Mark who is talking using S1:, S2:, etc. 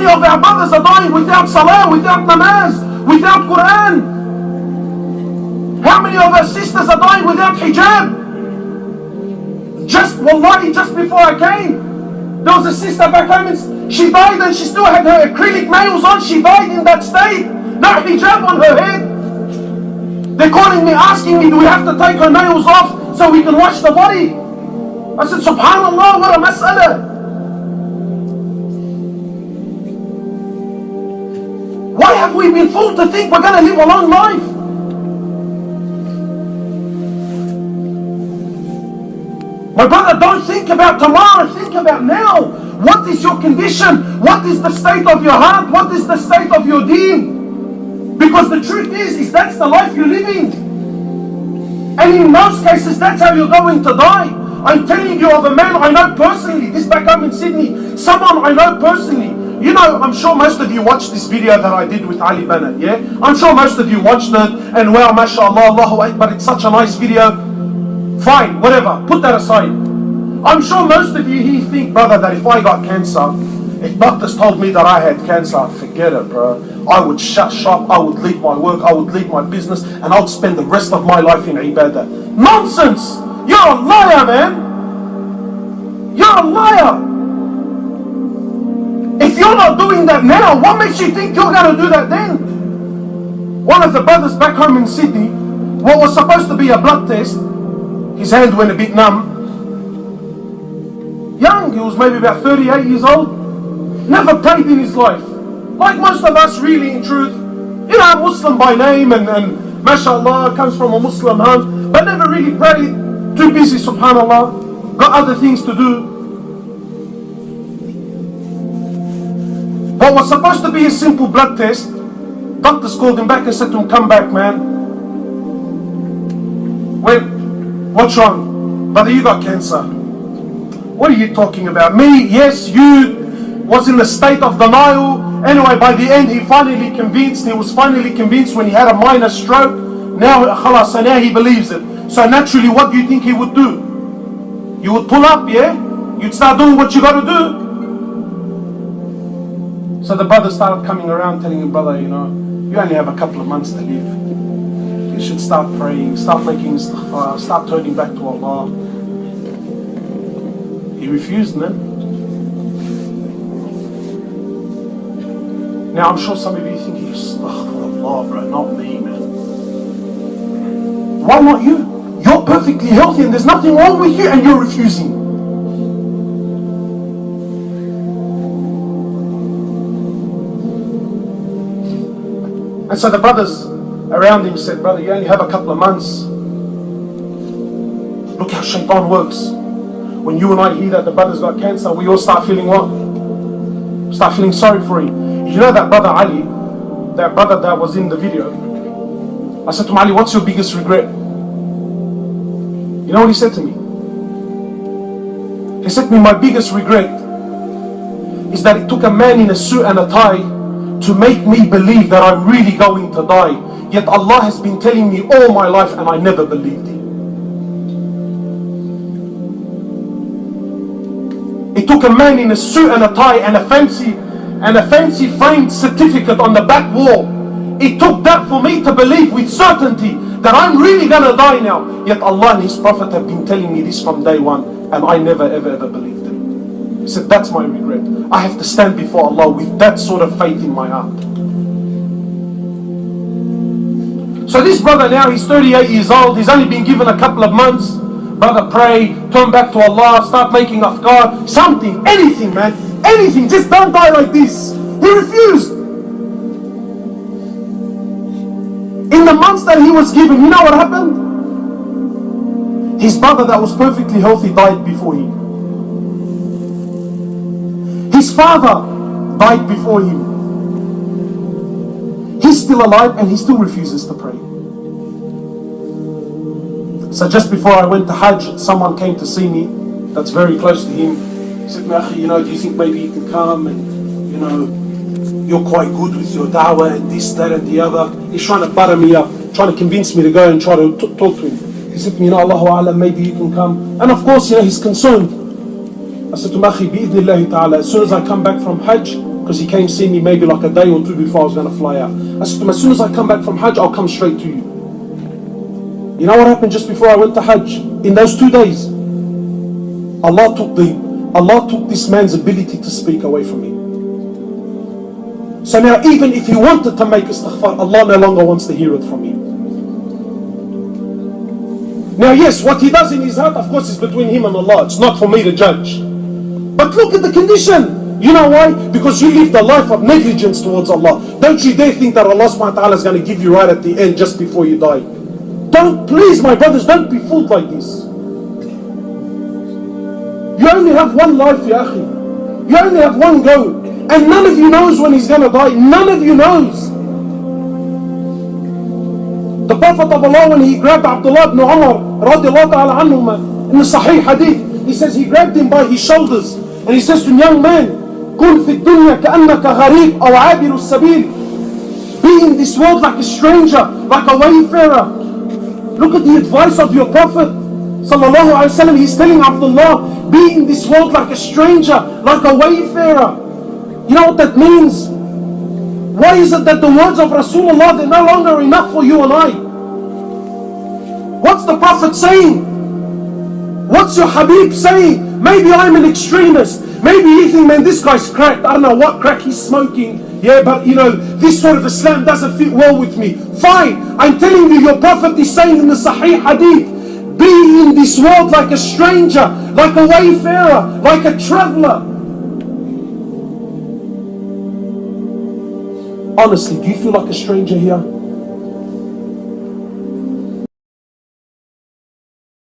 S1: of our brothers are dying without salah, without namaz, without Quran? How many of our sisters are dying without hijab? Wallahi, just before I came, there was a sister back home and she died and she still had her acrylic nails on. She died in that state. No hijab on her head. They're calling me, asking me, do we have to take her nails off so we can wash the body? I said, subhanallah, what a mas'ala. Why have we been fooled to think we're going to live a long life? My brother, don't think about tomorrow, think about now. What is your condition? What is the state of your heart? What is the state of your deen? Because the truth is that's the life you're living. And in most cases, that's how you're going to die. I'm telling you of a man I know personally, this back home in Sydney, someone I know personally. You know, I'm sure most of you watched this video that I did with Ali Bennett, yeah? I'm sure most of you watched it, and wow, mashallah, Allahu Akbar, it's such a nice video. Fine, whatever, put that aside. I'm sure most of you here think, brother, that if I got cancer, if doctors told me that I had cancer, forget it, bro. I would shut shop, I would leave my work, I would leave my business, and I would spend the rest of my life in ibadah. Nonsense! You're a liar, man! You're a liar! If you're not doing that now, what makes you think you're going to do that then? One of the brothers back home in Sydney, what was supposed to be a blood test, his hand went a bit numb. Young, he was maybe about 38 years old. Never prayed in his life. Like most of us really in truth. You know, Muslim by name and mashallah, comes from a Muslim home. But never really prayed. Too busy, subhanallah. Got other things to do. What was supposed to be a simple blood test, doctors called him back and said to him, come back, man. What's wrong? Brother, you got cancer. What are you talking about? Me? Yes, you was in a state of denial. Anyway, by the end, he was finally convinced when he had a minor stroke. Now, khalas, so now he believes it. So naturally, what do you think he would do? You would pull up, yeah? You'd start doing what you got to do. So the brother started coming around telling him, brother, you know, you only have a couple of months to live. You should start praying, start making istighfar, start turning back to Allah. He refused, man. Now I'm sure some of you think, astaghfirullah, bro, not me, man. Why not you? You're perfectly healthy and there's nothing wrong with you and you're refusing. And so the brothers around him said, brother, you only have a couple of months. Look how shaitan works. When you and I hear that the brother's got cancer, we all start feeling what? Start feeling sorry for him. You know that brother Ali, that brother that was in the video? I said to him, Ali, what's your biggest regret? You know what he said to me? He said to me, my biggest regret is that it took a man in a suit and a tie to make me believe that I'm really going to die. Yet Allah has been telling me all my life and I never believed Him. It took a man in a suit and a tie and a fancy framed certificate on the back wall. It took that for me to believe with certainty that I'm really going to die now. Yet Allah and His Prophet have been telling me this from day one and I never ever believed it. He said, that's my regret. I have to stand before Allah with that sort of faith in my heart. So this brother now, he's 38 years old. He's only been given a couple of months. Brother, pray, turn back to Allah, start making afkar, something, anything, man. Anything, just don't die like this. He refused. In the months that he was given, you know what happened? His brother that was perfectly healthy died before him. His father died before him. He's still alive and he still refuses to pray. So just before I went to Hajj, someone came to see me that's very close to him. He said, Akhi, you know, do you think maybe you can come and, you know, you're quite good with your da'wah and this, that and the other. He's trying to butter me up, trying to convince me to go and try to talk to him. He said to me, you know, Allahu A'lam, maybe you can come. And of course, you know, he's concerned. I said to him, Akhi, bi'idhnillahi ta'ala, as soon as I come back from Hajj, because he came see me maybe like a day or two before I was going to fly out. I said to him, as soon as I come back from Hajj, I'll come straight to you. You know what happened just before I went to Hajj? In those 2 days, Allah took this man's ability to speak away from him. So now even if he wanted to make istighfar, Allah no longer wants to hear it from him. Now yes, what he does in his heart, of course, is between him and Allah. It's not for me to judge. But look at the condition. You know why? Because you lived a life of negligence towards Allah. Don't you dare think that Allah subhanahu wa ta'ala is going to give you right at the end just before you die. Don't, please my brothers, don't be fooled like this. You only have one life, ya akhi. You only have one go. And none of you knows when he's going to die. None of you knows. The Prophet of Allah, when he grabbed Abdullah ibn Umar radiallahu ta'ala anhuma, in the Sahih Hadith, he says he grabbed him by his shoulders and he says to him, young man, كن في الدنيا كأنك غريب أو عابر السبيل. Be in this world like a stranger, like a wayfarer. Look at the advice of your Prophet sallallahu alaihi wasallam. He's telling Abdullah, be in this world like a stranger, like a wayfarer. You know what that means? Why is it that the words of Rasulullah, they're no longer enough for you and I? What's the Prophet saying? What's your Habib saying? Maybe I'm an extremist. Maybe you think, man, this guy's cracked. I don't know what crack he's smoking. Yeah, but you know, this sort of Islam doesn't fit well with me. Fine. I'm telling you, your Prophet is saying in the Sahih Hadith, be in this world like a stranger, like a wayfarer, like a traveler. Honestly, do you feel like a stranger here?